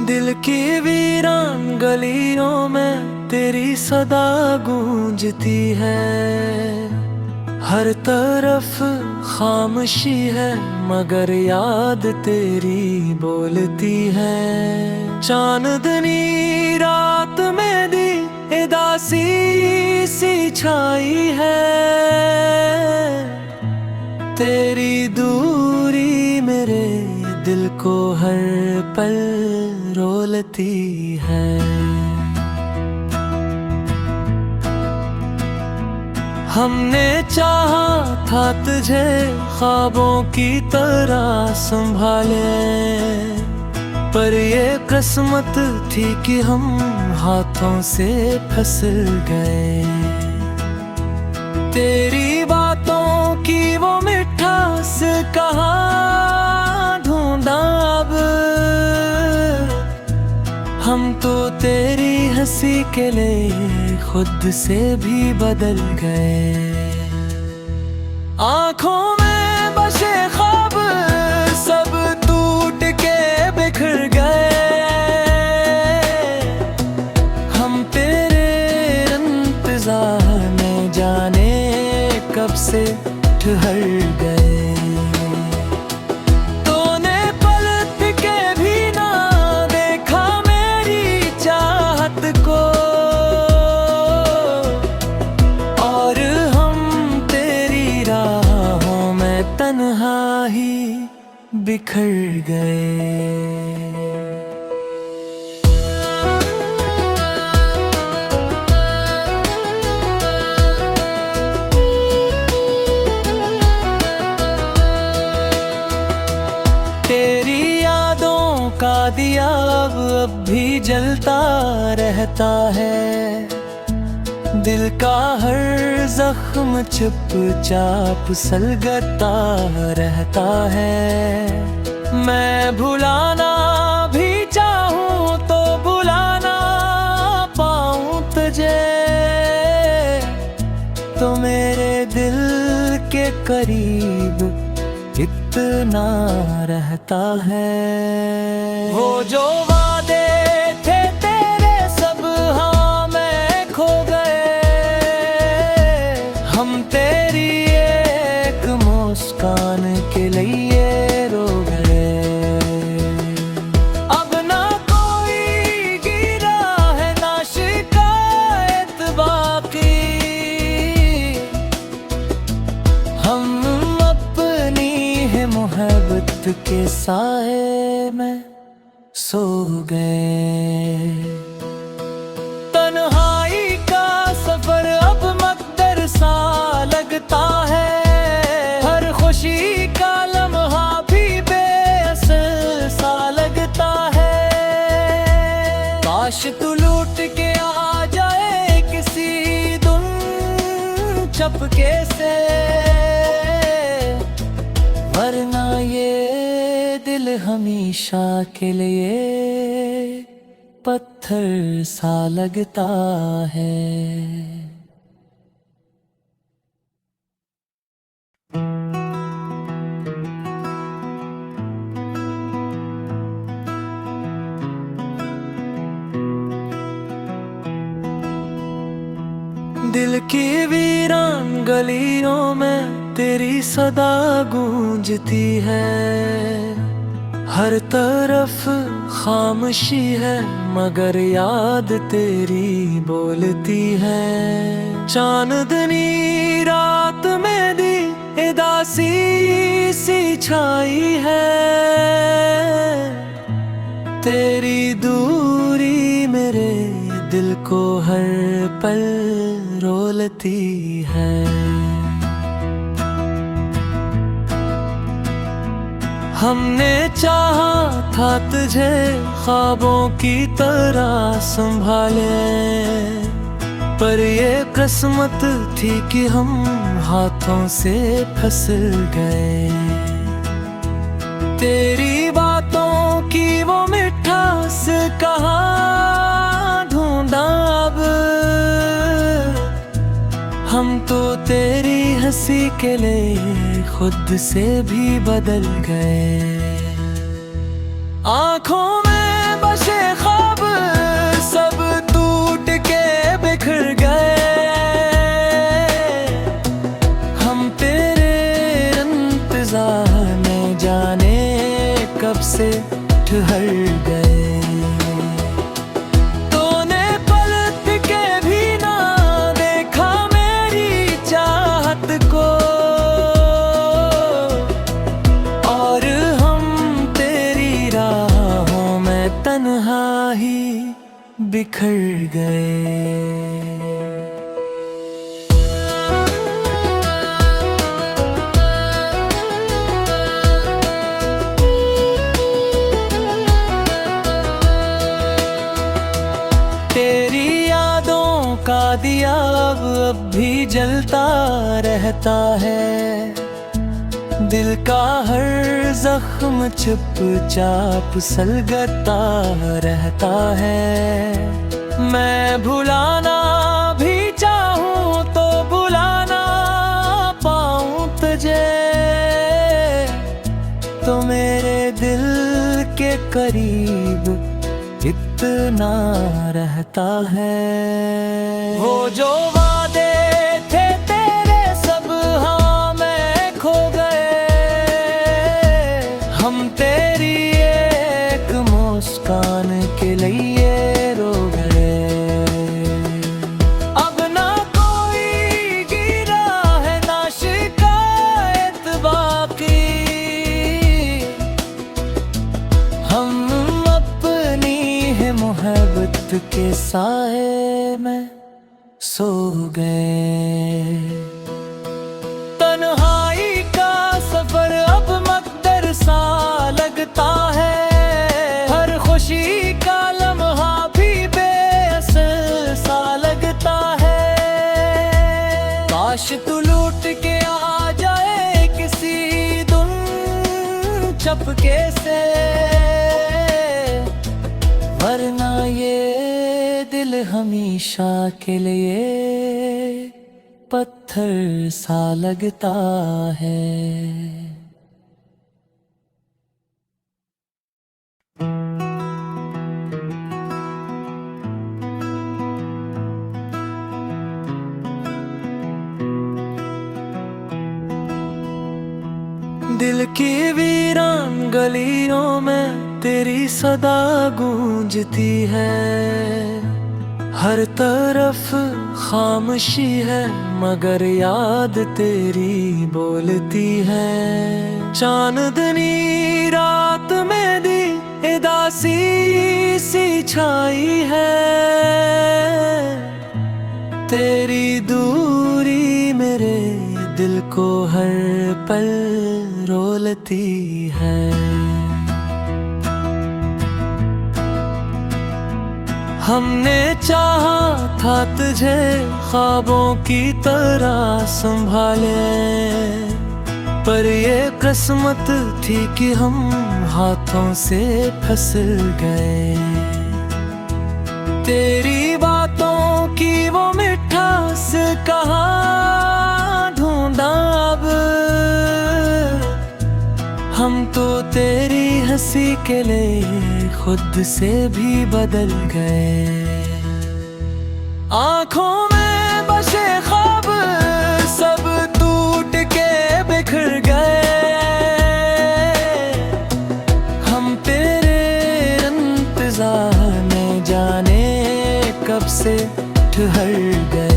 दिल की वीरान गलियों में तेरी सदा गूंजती है। हर तरफ खामोशी है मगर याद तेरी बोलती है। चांदनी रात में दी उदासी सी छाई है। तेरी दूरी मेरे दिल को हर पल रोलती है। हमने चाहा था तुझे ख्वाबों की तरह संभाले, पर ये किस्मत थी कि हम हाथों से फिसल गए। तेरी बातों की वो मिठास कहाँ ढूंढा अब। हम तो तेरी हंसी के लिए खुद से भी बदल गए। आँखों में बसे ख्वाब सब टूट के बिखर गए। हम तेरे इंतजार में जाने कब से ठहर गए। तूने पलट के भी ना देखा मेरी चाहत को, और हम तेरी राहों में तन्हा ही बिखर गए। तेरी यादों का दिया अब भी जलता रहता है। दिल का हर जख्म चुपचाप सलगता रहता है। मैं भुलाना भी चाहूँ तो भुला ना पाऊँ तुझे, तो मेरे दिल के करीब इतना रहता है। वो जो वादे थे तेरे सब हाँ मैं खो गए। हम तेरी एक मुस्कान के लिए रो गए। अब ना कोई गिरा है ना शिकायत बाकी। हम मोहब्बत के साए में सो गए। तन्हाई का सफर अब मकदर सा लगता है। हर खुशी का लम्हा भी बेअसर सा लगता है। काश तू लूट के आ जाए किसी धुन चपके से, वरना ये दिल हमेशा के लिए पत्थर सा लगता है। दिल की वीरान गलियों में तेरी सदा गूंजती है। हर तरफ खामोशी है मगर याद तेरी बोलती है। चांदनी रात में दी उदासी सी छाई है। तेरी दूरी मेरे दिल को हर पल रोलती है। हमने चाहा था तुझे ख्वाबों की तरह संभाले, पर ये किस्मत थी कि हम हाथों से फिसल गए। तेरी बातों की वो मिठास कहाँ ढूंढा अब। हम तो तेरी हंसी के लिए खुद से भी बदल गए। आँखों में बसे बिखर गए। तेरी यादों का दिया अब भी जलता रहता है, दिल का हर जख्म चुपचाप सलगता रहता है। मैं भुलाना भी चाहूं तो भुला ना पाऊं तुझे, तो मेरे दिल के करीब इतना रहता है। वो जो वादे थे तेरे सब हाँ मैं खो गए, हम तेरी एक मुस्कान के लिए रो गए। अब ना कोई गिरा है ना शिकायत बाकी, हम मोहब्बत के साए में सो गए। तन्हाई का सफर अब मकदर सा लगता है, हर खुशी का लम्हा भी बेअसर सा लगता है। काश तू लूट के आ जाए किसी धुन चपके से, वरना ये दिल हमेशा के लिए पत्थर सा लगता है। दिल की वीरान गलियों में तेरी सदा गूंजती है, हर तरफ खामोशी है मगर याद तेरी बोलती है। चांदनी रात में दी उदासी सी छाई है, तेरी दूरी मेरे दिल को हर पल रोलती है। हमने चाहा था तुझे ख्वाबों की तरह संभाले, पर ये किस्मत थी कि हम हाथों से फिसल गए। तेरी बातों की वो मिठास कहाँ ढूंढा अब, हम तो तेरी हंसी के लिए खुद से भी बदल गए। आँखों में बसे ख्वाब सब टूट के बिखर गए, हम तेरे इंतजार में जाने कब से ठहर गए।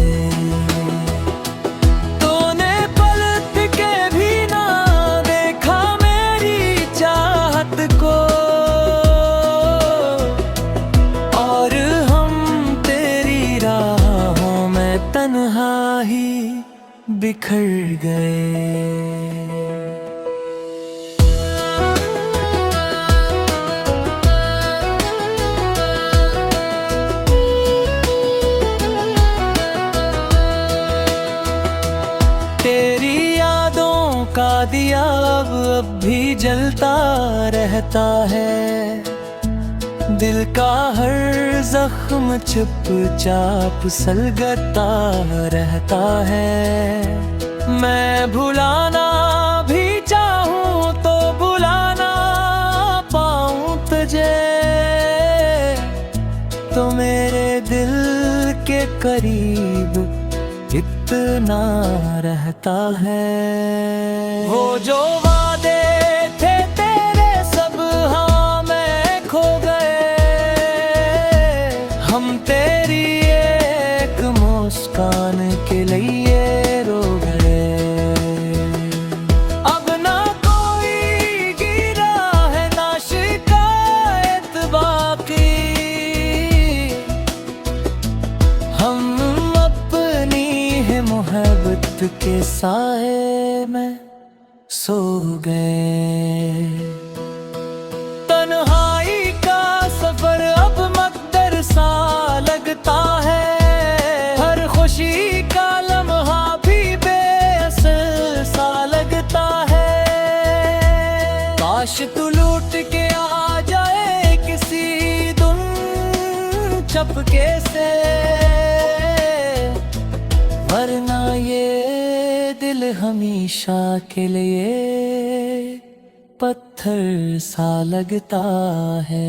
तन्हा ही बिखर गए। तेरी यादों का दिया अब भी जलता रहता है, दिल का हर जख्म चुपचाप सलगता रहता है। मैं भुलाना भी चाहूं तो भुला ना पाऊं तुझे, तो मेरे दिल के करीब इतना रहता है। वो जो वादे थे तेरे सब हाँ मैं खो गए, हम तेरी एक मुस्कान के लिए रो गए। अब ना कोई गिरा है ना शिकायत बाकी, मोहब्बत के साए में सो गए। तन्हाई का सफर अब मकदर सा लगता है, हर खुशी का लम्हा भी बेअसर सा लगता है। काश तू लूट के आ जाए किसी दुन चपके से, वरना ये दिल हमेशा के लिए पत्थर सा लगता है।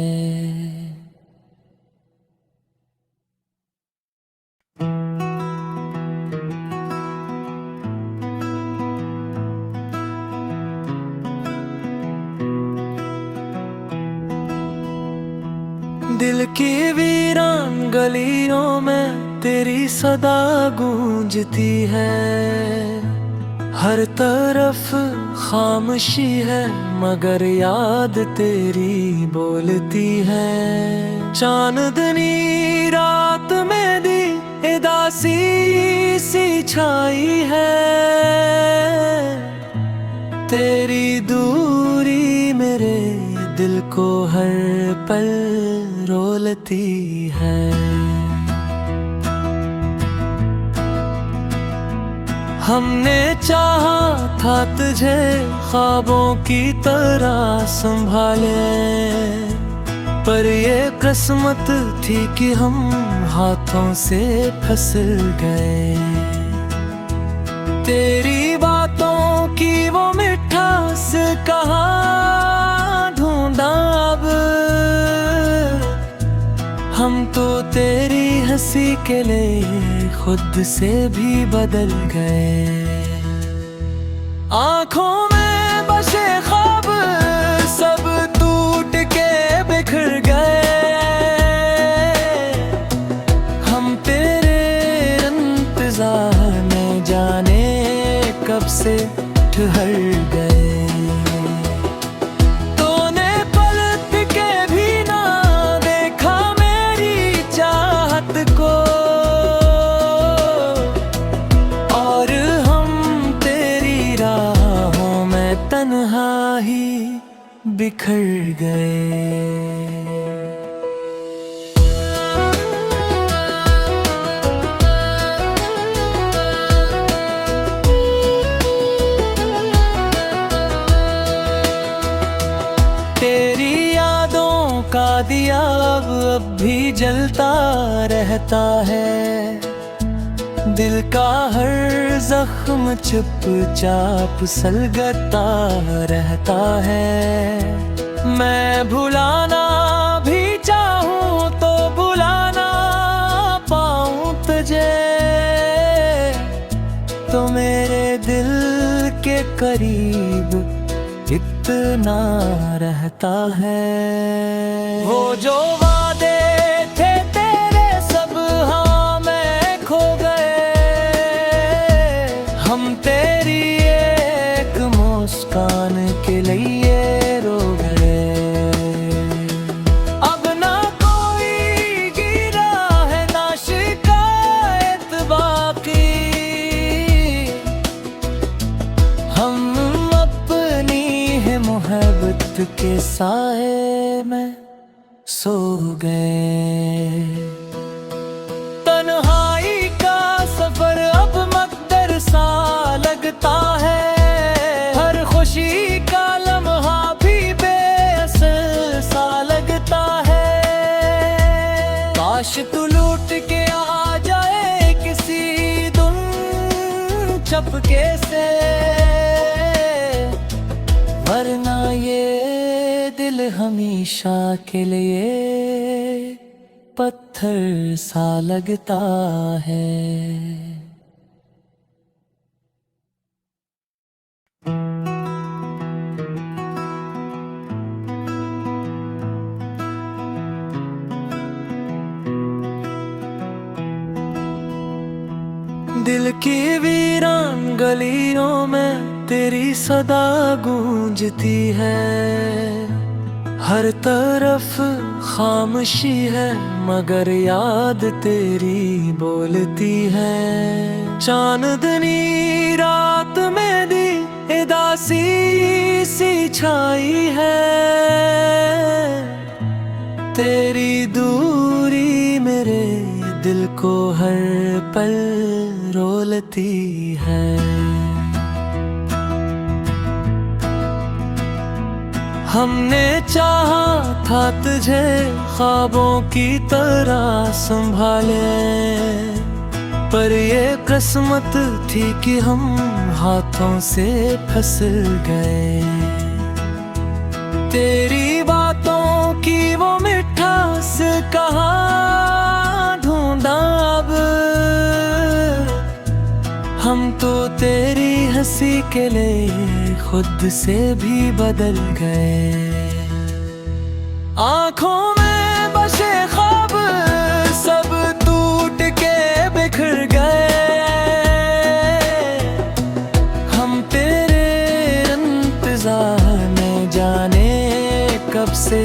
दिल की वीरान गलियों में तेरी सदा गूंजती है, हर तरफ खामोशी है मगर याद तेरी बोलती है। चांदनी रात में दी उदासी सी छाई है, तेरी दूरी मेरे दिल को हर पल रोलती है। हमने चाहा था तुझे ख्वाबों की तरह संभाले, पर ये किस्मत थी कि हम हाथों से फिसल गए। तेरी बातों की वो मिठास कहाँ ढूंढा अब, हम तो तेरी हंसी के लिए खुद से भी बदल गए। आँखों में बसे ख्वाब सब टूट के बिखर गए, हम तेरे इंतजार में जाने कब से ठहर गए। तन्हा ही बिखर गए। तेरी यादों का दिया अब भी जलता रहता है, दिल का हर जख्म चुपचाप सलगता रहता है। मैं भुलाना भी चाहूँ तो भुलाना पाऊँ तुझे, तो मेरे दिल के करीब इतना रहता है। वो जो वादे थे तेरे सब हाँ मैं खो गए, हम तेरी एक मुस्कान के लिए रो गए। अब ना कोई गिरा है ना शिकायत बाकी, हम अपनी है मोहब्बत के साए में सो गए। तन्हाई का सफर अब मकदर सा लगता है, हर खुशी का लम्हा भी बेअसर सा लगता है। काश तू लूट के आ जाए किसी दुन चपके से, वरना ये दिल हमेशा के लिए पत्थर सा लगता है। दिल की वीरान गलियों में तेरी सदा गूंजती है, हर तरफ खामोशी है मगर याद तेरी बोलती है। चांदनी रात में दी उदासी सी छाई है। तेरी दूरी मेरे दिल को हर पल रोलती है। हमने चाहा था तुझे ख्वाबों की तरह संभाले, पर ये किस्मत थी कि हम हाथों से फिसल गए। तेरी बातों की वो मिठास कहाँ ढूंढा अब। हम तो तेरी हंसी के लिए खुद से भी बदल गए। आँखों में बसे ख्वाब सब टूट के बिखर गए। हम तेरे इंतजार में जाने कब से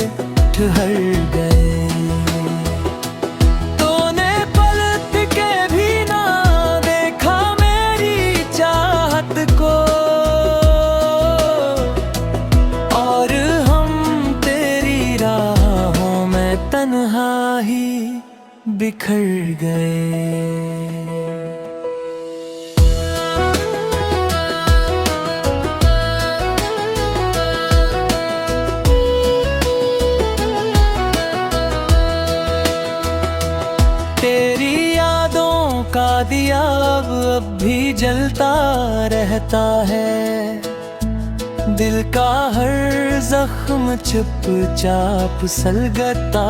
ठहर गए। तूने पलट के भी ना देखा मेरी चाहत को, और हम तेरी राहों में तन्हा ही बिखर गए। तेरी यादों का दिया अब भी जलता रहता है। दिल का हर जख्म चुपचाप सलगता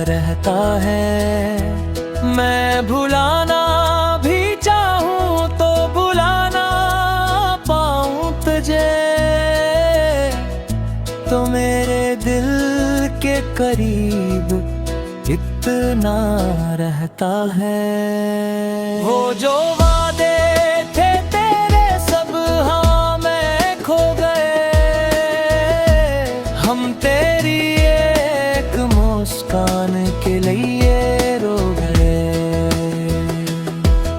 रहता है। मैं भुलाना भी चाहूँ तो भुला ना पाऊँ तुझे, तो मेरे दिल के करीब इतना रहता है। वो जो वादे थे तेरे सब हाँ मैं खो गए। हम तेरी एक मुस्कान के लिए रो गए।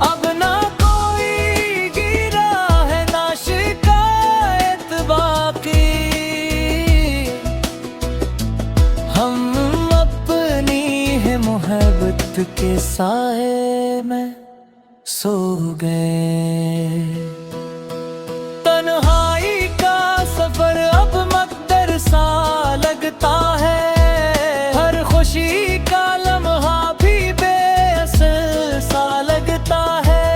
अब ना कोई गिरा है ना शिकायत बाकी। हम मोहब्बत के साए में सो गए। तन्हाई का सफर अब मकदर सा लगता है। हर खुशी का लम्हा भी बेअसर सा लगता है।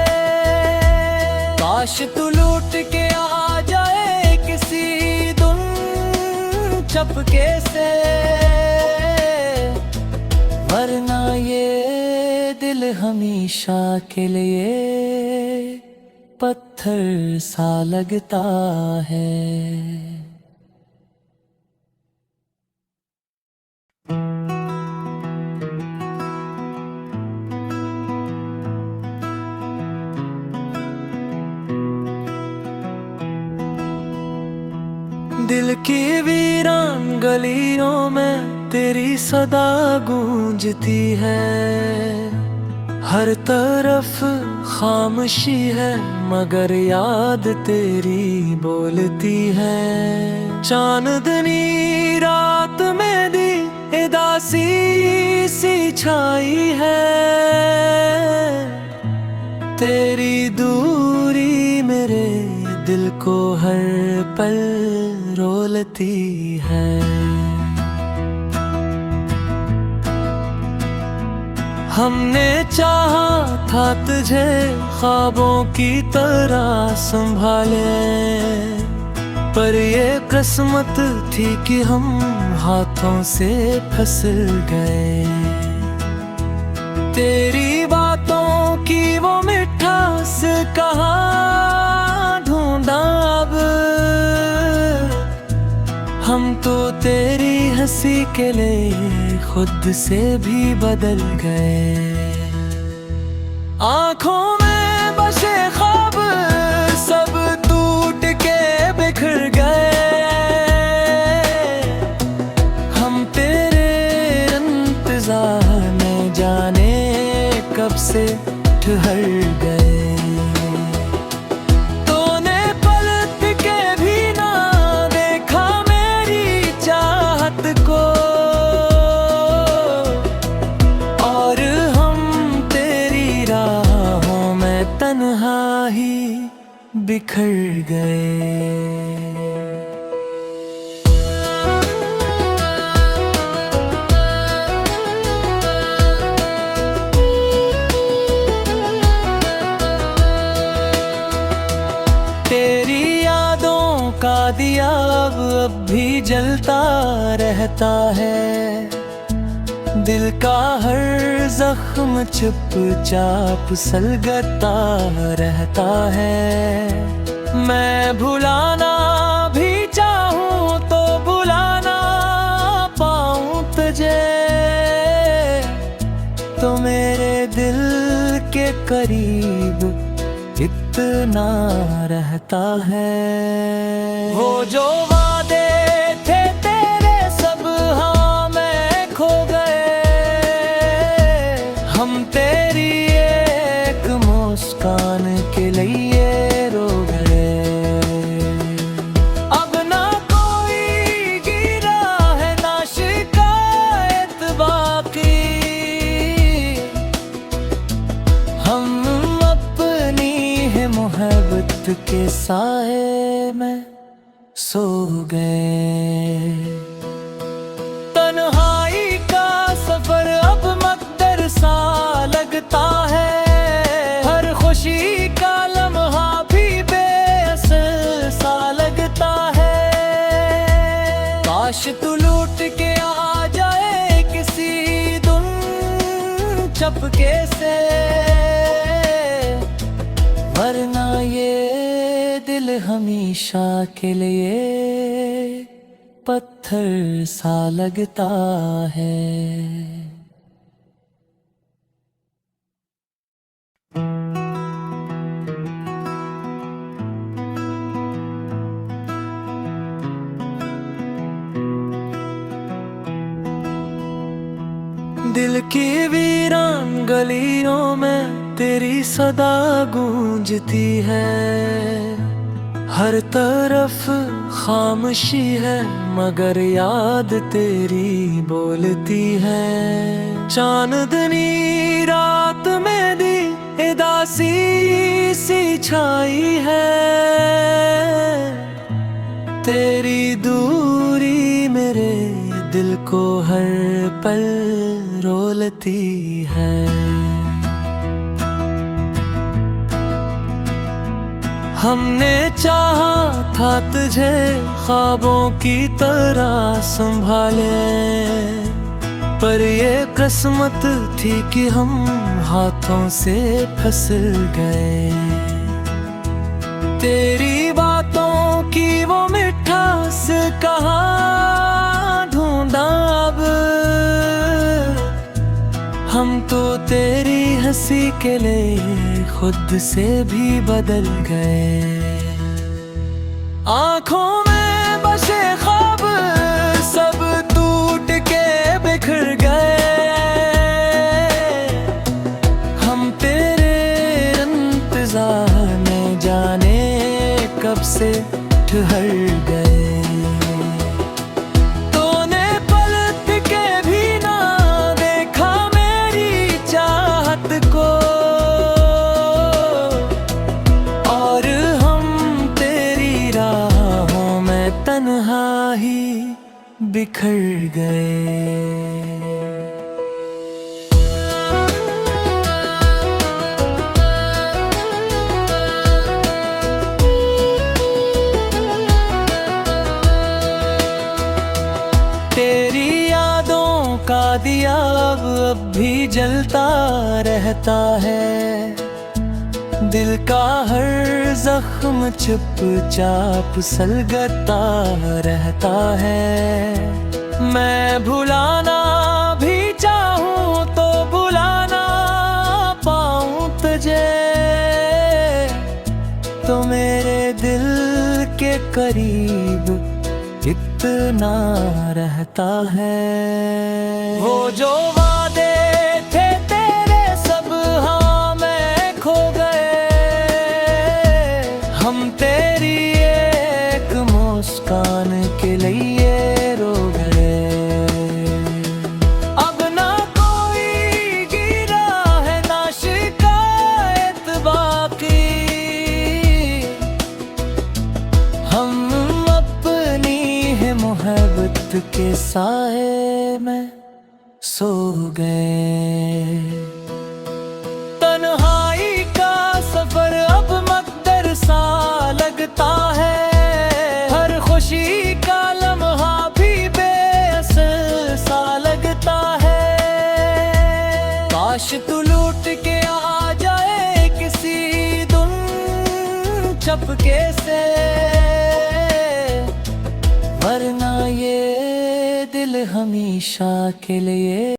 काश तू लूट के आ जाए किसी धुन चपके से, वरना ये दिल हमेशा के लिए पत्थर सा लगता है। दिल की वीरान गलियों में तेरी सदा गूंजती है। हर तरफ खामोशी है मगर याद तेरी बोलती है। चांदनी रात में दी उदासी सी छाई है। तेरी दूरी मेरे दिल को हर पल रोलती है। हमने चाहा था तुझे ख्वाबों की तरह संभाले, पर ये किस्मत थी कि हम हाथों से फिसल गए। तेरी बातों की वो मिठास कहाँ ढूंढा अब। हम तो तेरी हंसी के लिए खुद से भी बदल गए। आँखों में बसे ख्वाब सब टूट के बिखर गए। हम ठहर गए। तूने पलट के भी ना देखा मेरी चाहत को, और हम तेरी राहों में तन्हा ही बिखर गए। तेरी यादों का दिया अब भी जलता रहता है, दिल का हर जख्म चुपचाप सलगता रहता है। मैं भुलाना भी चाहूं तो भुला ना पाऊं तुझे, तो मेरे दिल के करीब इतना रहता है। वो जो वादे थे तेरे सब हाँ मैं खो गए, हम तेरी एक मुस्कान के लिए रो गए। अब ना कोई गिरा है ना शिकायत बाकी, हम मोहब्बत के साए में सो गए। तन्हाई का सफर अब मकदर सा लगता है, हर खुशी का लम्हा भी बेअसर सा लगता है। काश तू लूट के आ जाए किसी धुन चपके से, वरना ये दिल हमेशा के लिए पत्थर सा लगता है। दिल की वीरान गलियों में तेरी सदा गूंजती है, हर तरफ खामोशी है मगर याद तेरी बोलती है। चांदनी रात में दी उदासी सी छाई है, तेरी दूरी मेरे दिल को हर पल रोलती है। हमने चाहा था तुझे ख्वाबों की तरह संभाले, पर ये किस्मत थी कि हम हाथों से फिसल गए। तेरी बातों की वो मिठास कहाँ ढूंढा अब, हम तो तेरी हंसी के लिए खुद से भी बदल गए। आँखों में बसे ख्वाब सब टूट के बिखर गए, हम तेरे इंतजार में जाने कब से ठहर गए। तन्हा ही बिखर गए। तेरी यादों का दिया अब भी जलता रहता है, दिल का हर जख्म चुपचाप सलगता रहता है। मैं भुलाना भी चाहूं तो भुला ना पाऊं तुझे, तो मेरे दिल के करीब इतना रहता है। वो जो वादे थे तेरे सब हाँ मैं के साए में सो गए। तन्हाई का सफर अब मकदर सा लगता है, हर खुशी का लम्हा भी बेअसर सा लगता है। काश तू लूट के आ जाए किसी धुन चपके से, वरना ये दिल हमेशा के लिए